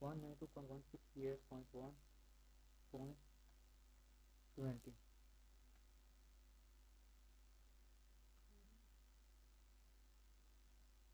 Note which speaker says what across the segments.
Speaker 1: 192.168.1.20۔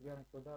Speaker 1: 1114